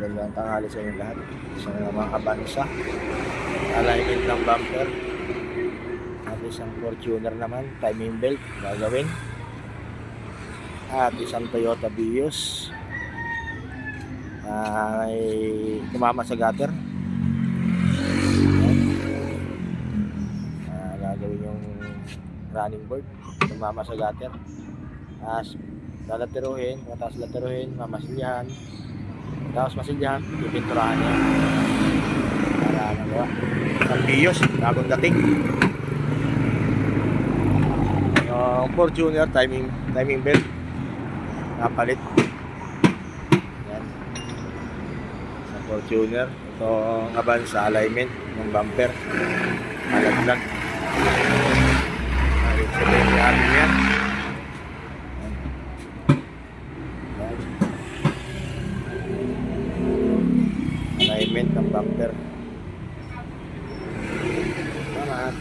Magandang tanghali sa inyo lahat. Isang mga kabansa. Alignment ng bumper. At isang Fortuner naman. Timing belt. Gagawin. At isang Toyota Vios. Ay tumama sa gutter. Gagawin yung running board. Tumama sa gutter. Lalateruhin. Matapos lateruhin. Mamasilyahan. Tapos masilyahan, pipinturahan niya para magawa ng Vios, bagong dating. Yung Fortuner timing belt napalit. Yan. Sa Fortuner, itong Avanza alignment ng bumper malaglag. Ayun sa BMR niya. Alignment ng bumper